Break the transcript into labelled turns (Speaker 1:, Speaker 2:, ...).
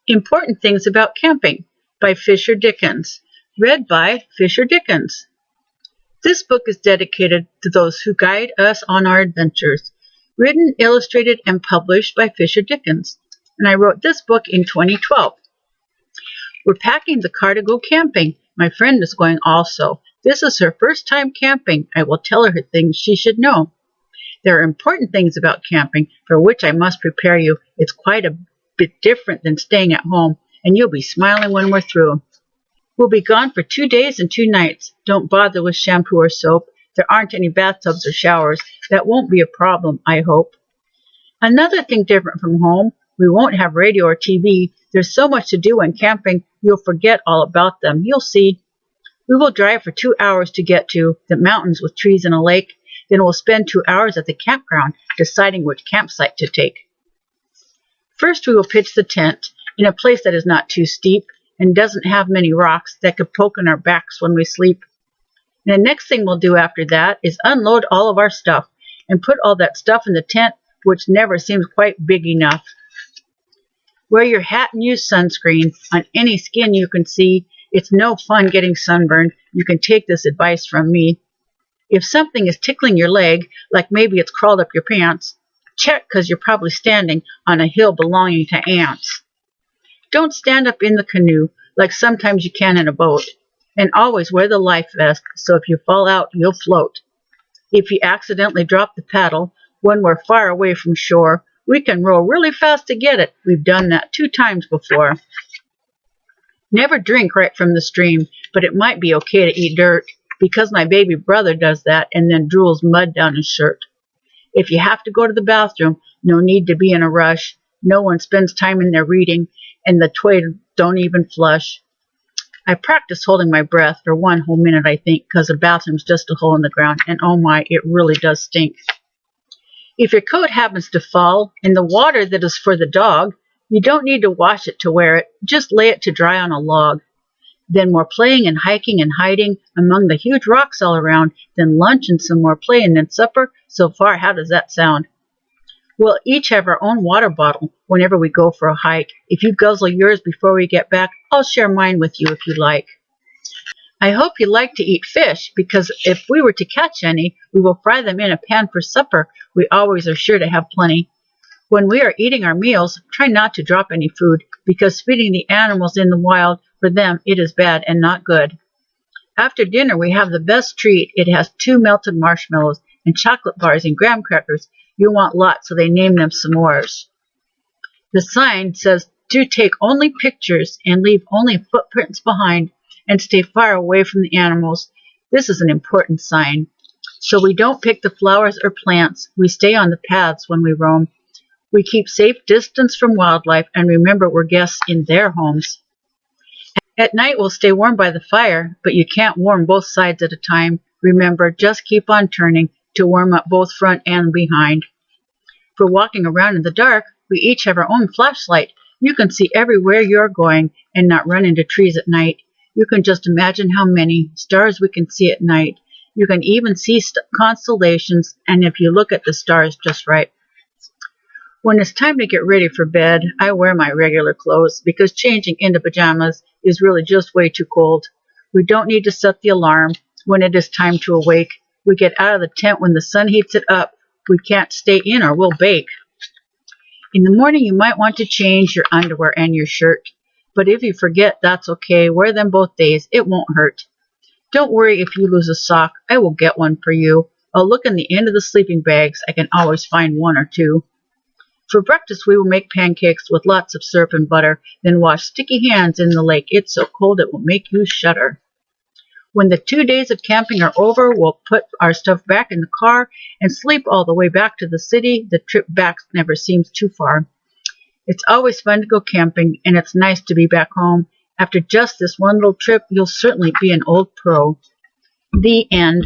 Speaker 1: Important Things About Camping by Fisher Dickens. Read by Fisher Dickens. This book is dedicated to those who guide us on our adventures. Written, illustrated, and published by Fisher Dickens. And I wrote this book in 2012. We're packing the car to go camping. My friend is going also. This is her first time camping. I will tell her things she should know. There are important things about camping for which I must prepare you. It's quite a bit different than staying at home, and you'll be smiling when we're through. We'll be gone for 2 days and 2 nights. Don't bother with shampoo or soap. There aren't any bathtubs or showers. That won't be a problem, I hope. Another thing different from home, we won't have radio or TV. There's so much to do when camping, you'll forget all about them. You'll see. We will drive for 2 hours to get to the mountains with trees and a lake. Then we'll spend 2 hours at the campground deciding which campsite to take. First, we will pitch the tent in a place that is not too steep and doesn't have many rocks that could poke in our backs when we sleep. And the next thing we'll do after that is unload all of our stuff and put all that stuff in the tent, which never seems quite big enough. Wear your hat and use sunscreen on any skin you can see. It's no fun getting sunburned. You can take this advice from me. If something is tickling your leg, like maybe it's crawled up your pants, check, because you're probably standing on a hill belonging to ants. Don't stand up in the canoe like sometimes you can in a boat. And always wear the life vest so if you fall out, you'll float. If you accidentally drop the paddle when we're far away from shore, we can row really fast to get it. We've done that 2 times before. Never drink right from the stream, but it might be okay to eat dirt, because my baby brother does that and then drools mud down his shirt. If you have to go to the bathroom, no need to be in a rush. No one spends time in there reading, and the toilets don't even flush. I practice holding my breath for 1 whole minute, I think, because the bathroom's just a hole in the ground, and oh my, it really does stink. If your coat happens to fall in the water that is for the dog, you don't need to wash it to wear it. Just lay it to dry on a log. Then more playing and hiking and hiding among the huge rocks all around, then lunch and some more play and then supper. So far, how does that sound? We'll each have our own water bottle whenever we go for a hike. If you guzzle yours before we get back, I'll share mine with you if you like. I hope you like to eat fish, because if we were to catch any, we will fry them in a pan for supper. We always are sure to have plenty. When we are eating our meals, try not to drop any food, because feeding the animals in the wild, for them, it is bad and not good. After dinner, we have the best treat. It has 2 melted marshmallows and chocolate bars and graham crackers. You want lots, so they name them s'mores. The sign says, "Do take only pictures and leave only footprints behind and stay far away from the animals." This is an important sign. So we don't pick the flowers or plants. We stay on the paths when we roam. We keep safe distance from wildlife and remember we're guests in their homes. At night, we'll stay warm by the fire, but you can't warm both sides at a time. Remember, just keep on turning to warm up both front and behind. For walking around in the dark, we each have our own flashlight. You can see everywhere you're going and not run into trees at night. You can just imagine how many stars we can see at night. You can even see constellations, and if you look at the stars just right. When it's time to get ready for bed, I wear my regular clothes because changing into pajamas is really just way too cold. We don't need to set the alarm when it is time to awake. We get out of the tent when the sun heats it up. We can't stay in or we'll bake. In the morning, you might want to change your underwear and your shirt. But if you forget, that's okay. Wear them both days. It won't hurt. Don't worry if you lose a sock. I will get one for you. I'll look in the end of the sleeping bags. I can always find 1 or 2. For breakfast, we will make pancakes with lots of syrup and butter, then wash sticky hands in the lake. It's so cold it will make you shudder. When the 2 days of camping are over, we'll put our stuff back in the car and sleep all the way back to the city. The trip back never seems too far. It's always fun to go camping, and it's nice to be back home. After just this one little trip, you'll certainly be an old pro. The end.